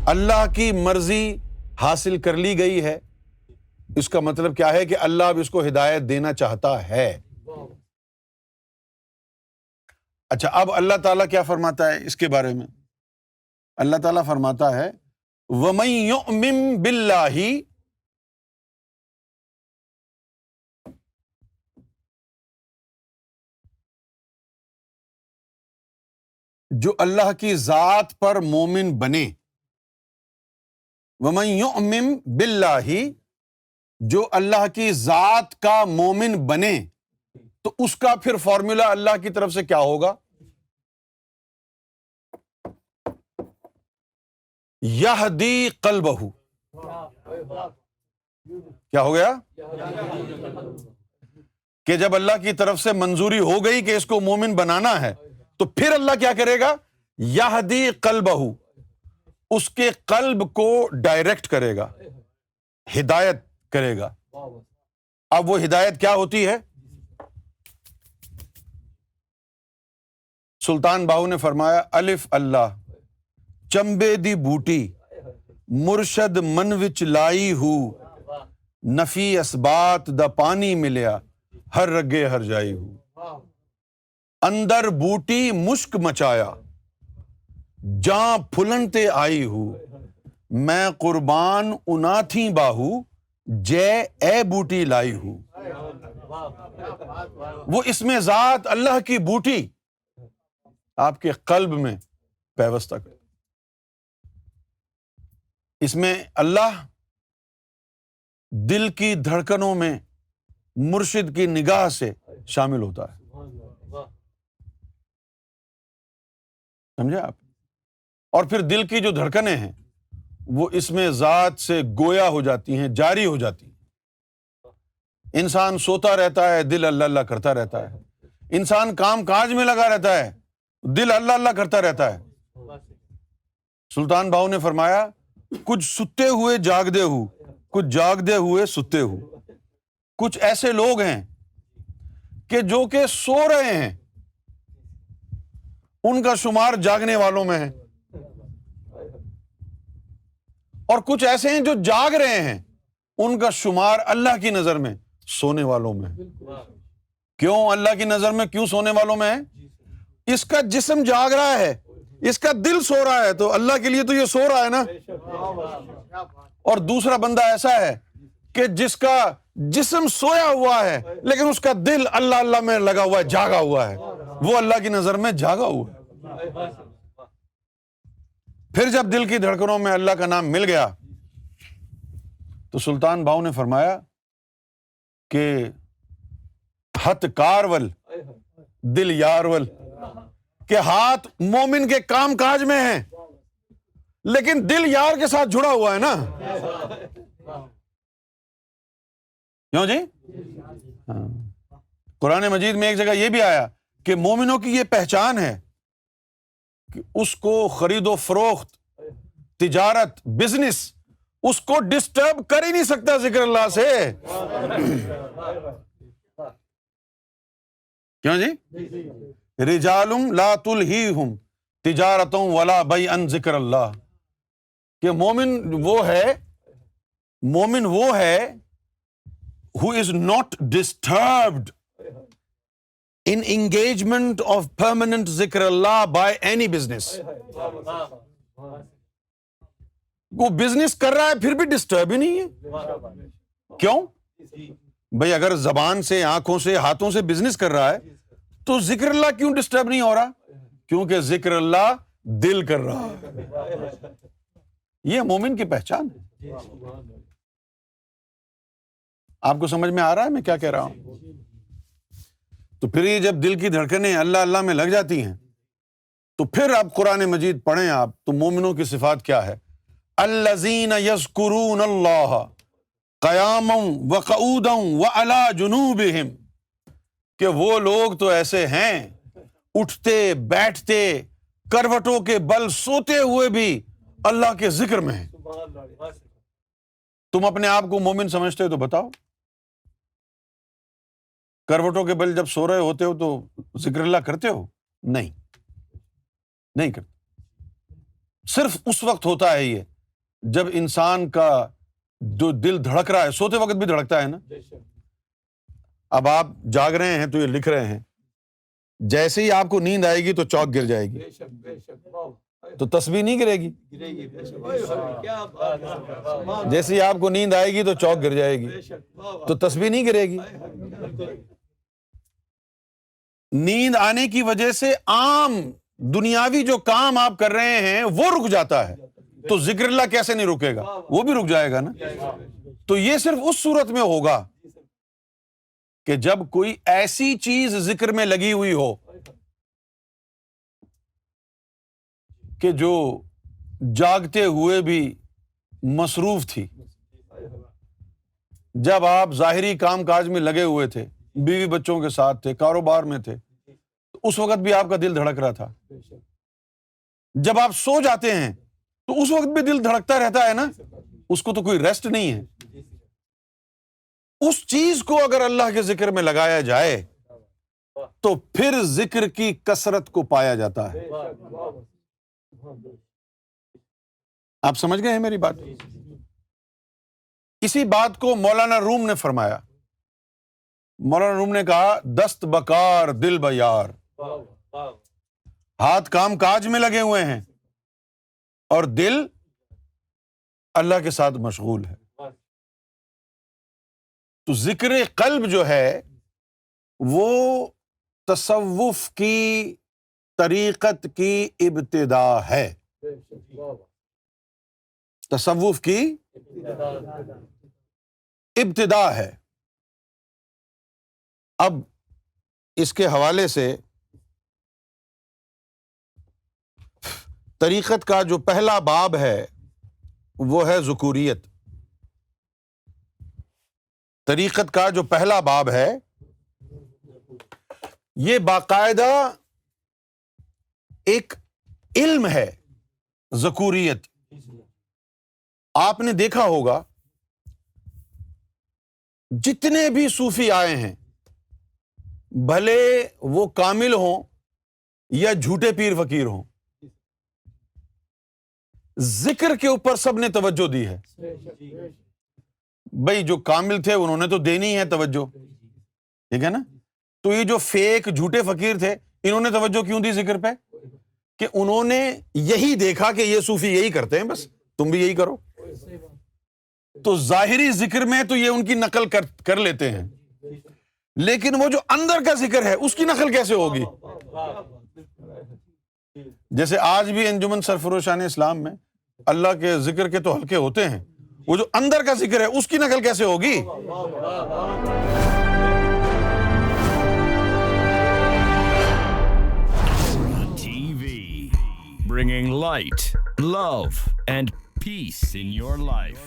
اللہ کی مرضی حاصل کر لی گئی ہے، اس کا مطلب کیا ہے کہ اللہ اب اس کو ہدایت دینا چاہتا ہے۔ اچھا، اب اللہ تعالیٰ کیا فرماتا ہے اس کے بارے میں؟ اللہ تعالیٰ فرماتا ہے وَمَن يُؤْمِن بِاللَّهِ، جو اللہ کی ذات پر مومن بنے، وَمَن يُؤْمِن بِاللَّهِ، جو اللہ کی ذات کا مومن بنے، تو اس کا پھر فارمولا اللہ کی طرف سے کیا ہوگا؟ یہدی قلبہ، کیا ہو گیا؟ کہ جب اللہ کی طرف سے منظوری ہو گئی کہ اس کو مومن بنانا ہے، تو پھر اللہ کیا کرے گا؟ یہدی قلبہ، اس کے قلب کو ڈائریکٹ کرے گا، ہدایت کرے گا۔ اب وہ ہدایت کیا ہوتی ہے؟ سلطان باہو نے فرمایا الف اللہ چمبے دی بوٹی مرشد من وچ لائی ہو، نفی اسبات دا پانی ملیا ہر رگے ہر جائی ہو، اندر بوٹی مشک مچایا جاں پھلن تے آئی ہو، میں قربان انا تھی باہو جے اے بوٹی لائی ہو۔ وہ اس میں ذات اللہ کی بوٹی آپ کے قلب میں پیوستہ کرے، اس میں اللہ دل کی دھڑکنوں میں مرشد کی نگاہ سے شامل ہوتا ہے، سمجھے آپ؟ اور پھر دل کی جو دھڑکنیں ہیں وہ اس میں ذات سے گویا ہو جاتی ہیں، جاری ہو جاتی ہیں۔ انسان سوتا رہتا ہے، دل اللہ اللہ کرتا رہتا ہے۔ انسان کام کاج میں لگا رہتا ہے، دل اللہ اللہ کرتا رہتا ہے۔ سلطان باہو نے فرمایا کچھ ستے ہوئے جاگدے ہو، کچھ جاگدے ہوئے ستے ہو۔ کچھ ایسے لوگ ہیں کہ جو کہ سو رہے ہیں، ان کا شمار جاگنے والوں میں ہے، اور کچھ ایسے ہیں جو جاگ رہے ہیں، ان کا شمار اللہ کی نظر میں سونے والوں میں ہے۔ کیوں اللہ کی نظر میں کیوں سونے والوں میں ہے؟ اس کا جسم جاگ رہا ہے، اس کا دل سو رہا ہے، تو اللہ کے لیے تو یہ سو رہا ہے نا۔ اور دوسرا بندہ ایسا ہے کہ جس کا جسم سویا ہوا ہے لیکن اس کا دل اللہ اللہ میں لگا ہوا ہے، جاگا ہوا ہے، وہ اللہ کی نظر میں جاگا ہوا ہے۔ پھر جب دل کی دھڑکنوں میں اللہ کا نام مل گیا تو سلطان باہو نے فرمایا کہ ہتھ کارول دل یارول، کہ ہاتھ مومن کے کام کاج میں ہیں لیکن دل یار کے ساتھ جڑا ہوا ہے نا۔ کیوں جی؟ ہاں۔ قرآن مجید میں ایک جگہ یہ بھی آیا کہ مومنوں کی یہ پہچان ہے کہ اس کو خرید و فروخت، تجارت، بزنس اس کو ڈسٹرب کر ہی نہیں سکتا ذکر اللہ سے۔ کیوں جی؟ رجال لا تلہیہم تجارت ولا بیع عن ذکر اللہ، کہ مومن وہ ہے who is not disturbed in engagement of permanent ذکر اللہ by any business۔ وہ بزنس کر رہا ہے پھر بھی ڈسٹرب ہی نہیں ہے۔ کیوں؟ بھئی اگر زبان سے، آنکھوں سے، ہاتھوں سے بزنس کر رہا ہے تو ذکر اللہ کیوں ڈسٹرب نہیں ہو رہا؟ کیونکہ ذکر اللہ دل کر رہا ہے۔ یہ مومن کی پہچان ہے۔ آپ کو سمجھ میں آ رہا ہے میں کیا کہہ رہا ہوں؟ تو پھر یہ جب دل کی دھڑکنیں اللہ اللہ میں لگ جاتی ہیں تو پھر آپ قرآن مجید پڑھیں آپ تو مومنوں کی صفات کیا ہے؟ الذین یذکرون اللہ قیاما وقعودا وعلی جنوبہم، کہ وہ لوگ تو ایسے ہیں اٹھتے بیٹھتے کروٹوں کے بل سوتے ہوئے بھی اللہ کے ذکر میں ہیں۔ تم اپنے آپ کو مومن سمجھتے ہو تو بتاؤ، کروٹوں کے بل جب سو رہے ہوتے ہو تو ذکر اللہ کرتے ہو؟ نہیں کرتے۔ صرف اس وقت ہوتا ہے یہ جب انسان کا جو دل دھڑک رہا ہے، سوتے وقت بھی دھڑکتا ہے نا. اب آپ جاگ رہے ہیں تو یہ لکھ رہے ہیں، جیسے ہی آپ کو نیند آئے گی تو چوک گر جائے گی، تو تسبیح نہیں گرے گی. جیسے ہی آپ کو نیند آئے گی تو چوک گر جائے گی، تو تسبیح نہیں گرے گی. نیند آنے کی وجہ سے عام دنیاوی جو کام آپ کر رہے ہیں وہ رک جاتا ہے، تو ذکر اللہ کیسے نہیں رکے گا؟ وہ بھی رک جائے گا نا. تو یہ صرف اس صورت میں ہوگا کہ جب کوئی ایسی چیز ذکر میں لگی ہوئی ہو کہ جو جاگتے ہوئے بھی مصروف تھی. جب آپ ظاہری کام کاج میں لگے ہوئے تھے، بیوی بچوں کے ساتھ تھے، کاروبار میں تھے، تو اس وقت بھی آپ کا دل دھڑک رہا تھا. جب آپ سو جاتے ہیں تو اس وقت بھی دل دھڑکتا رہتا ہے نا، اس کو تو کوئی ریسٹ نہیں ہے. اس چیز کو اگر اللہ کے ذکر میں لگایا جائے تو پھر ذکر کی کثرت کو پایا جاتا ہے. آپ سمجھ گئے ہیں میری بات؟ اسی بات کو مولانا روم نے فرمایا. مولانا روم نے کہا، دست بکار دل بیار. ہاتھ کام کاج میں لگے ہوئے ہیں اور دل اللہ کے ساتھ مشغول ہے. تو ذکر قلب جو ہے وہ تصوف کی طریقت کی ابتدا ہے. تصوف کی ابتدا ہے. اب اس کے حوالے سے طریقت کا جو پہلا باب ہے وہ ہے ذکوریت. طریقت کا جو پہلا باب ہے یہ باقاعدہ ایک علم ہے، ذکوریت. آپ نے دیکھا ہوگا جتنے بھی صوفی آئے ہیں، بھلے وہ کامل ہوں یا جھوٹے پیر فقیر ہوں، ذکر کے اوپر سب نے توجہ دی ہے. بھائی جو کامل تھے انہوں نے تو دینی ہے توجہ، ٹھیک ہے نا. تو یہ جو فیک جھوٹے فقیر تھے انہوں نے توجہ کیوں دی ذکر پہ؟ کہ انہوں نے یہی دیکھا کہ یہ صوفی یہی کرتے ہیں، بس تم بھی یہی کرو. تو ظاہری ذکر میں تو یہ ان کی نقل کر لیتے ہیں، لیکن وہ جو اندر کا ذکر ہے اس کی نقل کیسے ہوگی؟ جیسے آج بھی انجمن سرفروشان اسلام میں اللہ کے ذکر کے تو حلقے ہوتے ہیں، وہ جو اندر کا ذکر ہے اس کی نقل کیسے ہوگی؟ TV, bringing light, love, and peace in your life.